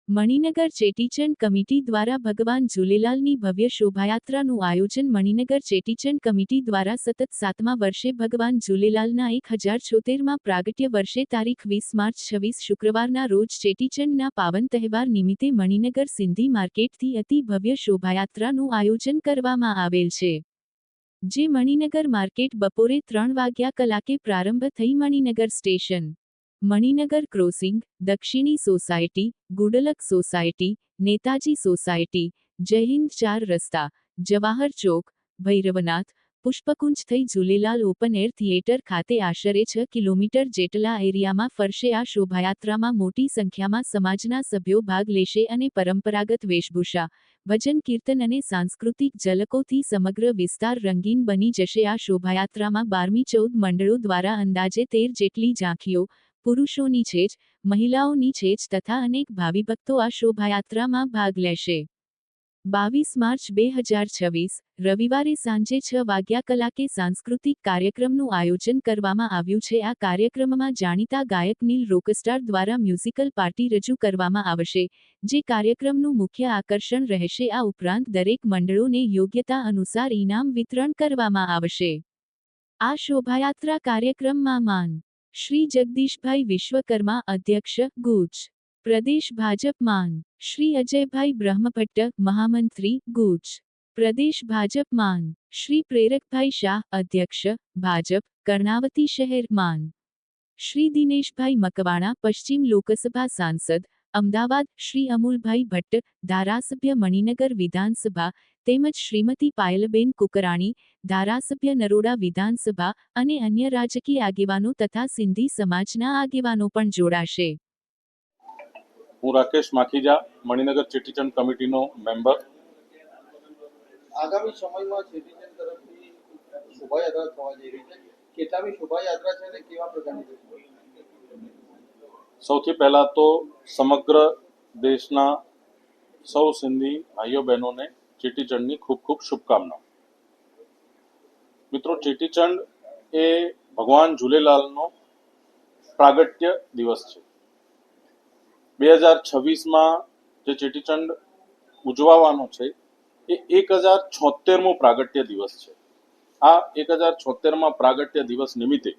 Maninagar Cheti Chand committee દ્વારા ભગવાન ઝૂલેલાલની ભવ્ય શોભાયાત્રાનું આયોજન મણિનગર ચેટીચંડ કમિટી દ્વારા સતત 7મા વર્ષે ભગવાન ઝૂલેલાલના 1076માં પ્રાગટ્ય વર્ષે તારીખ 20 માર્ચ 26 શુક્રવારના રોજ ચેટીચંડના પાવન તહેવાર નિમિત્તે મણિનગર સિંધી માર્કેટથી અતિ ભવ્ય શોભાયાત્રાનું આયોજન કરવામાં આવેલ છે, જે મણિનગર માર્કેટ બપોરે 3 વાગ્યા કલાકે પ્રારંભ થઈ મણિનગર સ્ટેશન, મણિનગર ક્રોસિંગ, દક્ષિણી society, good luck society, Netaji society, જય હિન્દ 4 રસ્તા, જવાહર ચોક, ભૈરવનાથ, પુષ્પકુંજ થઈ ઝૂલેલાલ ઓપન એર થિયેટર ખાતે આશરે 6 કિલોમીટર જેટલા એરિયામાં ફરશે. આ શોભાયાત્રામાં મોટી સંખ્યામાં સમાજના સભ્યો ભાગ લેશે અને પરંપરાગત વેશભૂષા, ભજન કીર્તન અને સાંસ્કૃતિક ઝલકોથી સમગ્ર વિસ્તાર રંગીન બની જશે. આ શોભાયાત્રામાં 12મી 14 મંડળો દ્વારા અંદાજે 13 જેટલી ઝાંખીઓ, પુરુષોની છેજ, મહિલાઓની છેજ તથા અનેક ભાવિભક્તો આ શોભાયાત્રામાં ભાગ લેશે. 22 માર્ચ 2026 રવિવારે સાંજે 6 વાગ્યા કલાકે સાંસ્કૃતિક કાર્યક્રમનું આયોજન કરવામાં આવ્યું છે. આ કાર્યક્રમમાં જાણીતા ગાયક નીલ રોકસ્ટાર દ્વારા મ્યુઝિકલ પાર્ટી રજૂ કરવામાં આવશે, જે કાર્યક્રમનું મુખ્ય આકર્ષણ રહેશે. આ ઉપરાંત દરેક મંડળોને યોગ્યતા અનુસાર ઇનામ વિતરણ કરવામાં આવશે. આ શોભાયાત્રા કાર્યક્રમમાં માન શ્રી જગદીશભાઈ વિશ્વકર્મા, અધ્યક્ષ, ગુજ પ્રદેશ ભાજપ, માન શ્રી અજયભાઈ બ્રહ્મભટ્ટ, મહામંત્રી, ગુજ પ્રદેશ ભાજપ, માન શ્રી પ્રેરકભાઈ શાહ, અધ્યક્ષ, ભાજપ, કર્ણાવતી શહેર, માન શ્રી દિનેશભાઈ મકવાણા, પશ્ચિમ લોકસભા સાંસદ, અમદાવાદ, શ્રી અમૂલભાઈ ભટ્ટ, ધારાસભ્ય મણિનગર વિધાનસભા, તેમજ શ્રીમતી પાયલબેન કુકરાણી, ધારાસભ્ય નરોડા વિધાનસભા અને અન્ય રાજકીય આગેવાનો તથા સિંધી સમાજના આગેવાનો પણ જોડાશે. હું રાકેશ માખીજા, મણિનગર ચેટીચંડ કમિટીનો મેમ્બર. આગામી સમયમાં ચેટીચંડ તરફથી શોભાયાત્રા થવા જઈ રહી છે. કેટલામી શોભાયાત્રા છે અને કેવા પ્રકારની છે? સૌથી પહેલા તો સમગ્ર દેશના સૌ સિંધી ભાઈઓ બહેનોને ચેટીચંડની ખૂબ ખૂબ શુભકામનાઓ. મિત્રો, ચેટીચંડ એ ભગવાન ઝૂલેલાલનો પ્રાગટ્ય દિવસ છે. 2026માં જે ચેટીચંડ ઉજવવાનો છે એ 1076મો પ્રાગટ્ય દિવસ છે. આ 1076મા પ્રાગટ્ય દિવસ નિમિત્તે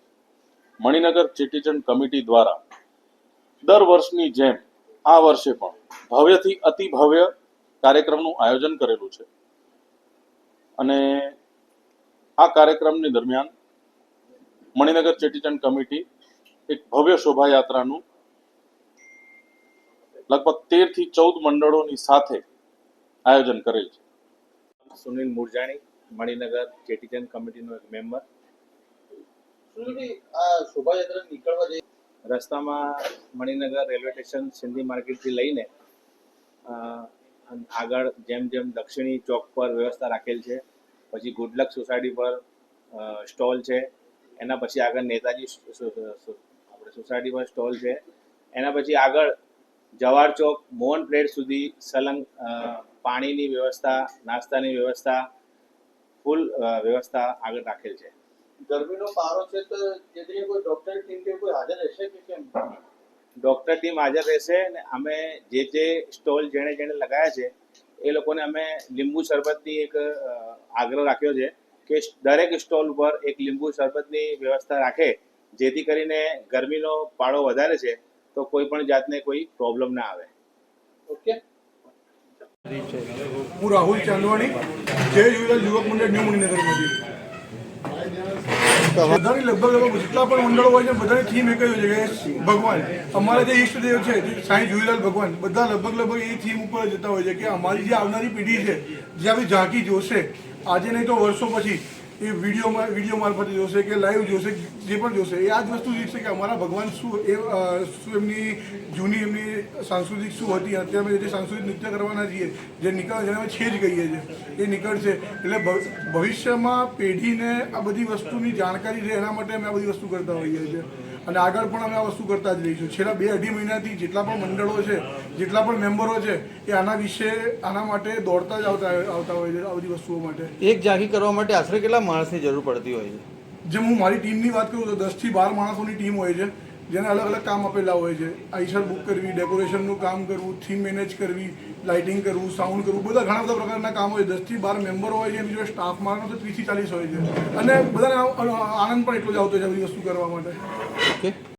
મણિનગર ચેટીચંડ કમિટી દ્વારા દર વર્ષની જેમ આ વર્ષે પણ ભવ્યથી અતિ ભવ્ય કાર્યક્રમનું આયોજન કરેલું છે અને આ કાર્યક્રમની દરમિયાન મણિનગર ચેટીચંડ કમિટી એક ભવ્ય શોભાયાત્રાનું લગભગ 13 થી 14 મંડળોની સાથે આયોજન કરેલ છે. સુનિલ મુરજાણી, મણિનગર ચેટીચંદ કમિટીનો એક મેમ્બર. સુનિલજી, આ શોભાયાત્રા નીકળવા જઈ રસ્તામાં મણિનગર રેલવે સ્ટેશન સિંધી માર્કેટથી લઈને આગળ જેમ જેમ દક્ષિણી ચોક પર વ્યવસ્થા રાખેલ છે, પછી ગુડલક સોસાયટી પર સ્ટોલ છે, એના પછી આગળ નેતાજી આપણે સોસાયટી પર સ્ટોલ છે, એના પછી આગળ જવાહર ચોક મોહન પ્લેટ સુધી સલંગ પાણીની વ્યવસ્થા, નાસ્તાની વ્યવસ્થા, ફૂલ વ્યવસ્થા આગળ રાખેલ છે. ગરમીનો પારો છે તો જેથી કોઈ ડોક્ટર ટીમ કે કોઈ હાજર રહેશે કે કેમ? ડોક્ટર ટીમ હાજર રહેશે અને અમે જે સ્ટોલ જેણે લગાવ્યા છે એ લોકોને અમે લીંબુ શરબતની એક આગ્રહ રાખ્યો છે કે દરેક સ્ટોલ ઉપર એક લીંબુ શરબતની વ્યવસ્થા રાખે, જેથી કરીને ગરમીનો પાળો વધારે છે તો કોઈ પણ જાતને કોઈ પ્રોબ્લેમ ના આવે. ઓકે. હું રાહુલ ચાંદવાણી, જય ઝૂલેલાલ યુવક મંડળ ન્યૂ મણિનગરમાંથી. બધાની લગભગ જેટલા પણ મંડળો હોય છે બધાની થીમ એક જ હોય છે કે ભગવાન, અમારા જે ઈષ્ટદેવ છે સાંઈ ઝૂલેલાલ ભગવાન, બધા લગભગ એ થીમ ઉપર જતા હોય છે કે અમારી જે આવનારી પેઢી છે જે આવી ઝાંકી જોશે, આજે નહીં તો વર્ષો પછી એ વિડીયો મારફતે જોશે કે લાઈવ જોશે, જે પણ જોશે એ આ જ વસ્તુ શીખશે કે અમારા ભગવાન શું એમની જૂની એમની સાંસ્કૃતિક શું હતી. અત્યારે જે સાંસ્કૃતિક નૃત્ય કરવાના છીએ જે નીકળે જેને અમે છેજ કહીએ છીએ એ નીકળશે. એટલે ભવિષ્યમાં પેઢીને આ બધી વસ્તુની જાણકારી રહે એના માટે અમે આ બધી વસ્તુ કરતા હોઈએ છીએ અને આગળ પણ અમે આ વસ્તુ કરતા જ રહીશું. છેલ્લા 2-2.5 મહિનાથી જેટલા પણ મંડળો છે, જેટલા પણ મેમ્બરો છે એ આના વિશે આના માટે દોડતા જ આવતા હોય છે આ બધી વસ્તુઓ માટે. એક ઝાંખી કરવા માટે આશરે કેટલા માણસની જરૂર પડતી હોય છે? જેમ હું મારી ટીમની વાત કરું તો 10 થી 12 માણસોની ટીમ હોય છે જેને અલગ અલગ કામ આપેલા હોય છે. આઈસર બુક કરવી, ડેકોરેશનનું કામ કરવું, થીમ મેનેજ કરવી, લાઇટિંગ કરવું, સાઉન્ડ કરવું, બધા ઘણા બધા પ્રકારના કામ હોય. 10 થી 12 મેમ્બર હોય છે, એની જોડે સ્ટાફ માણસો તો 30 થી 40 હોય છે અને બધાને આનંદ પણ એટલો જ આવતો છે આ બધી વસ્તુ કરવા માટે. ઓકે.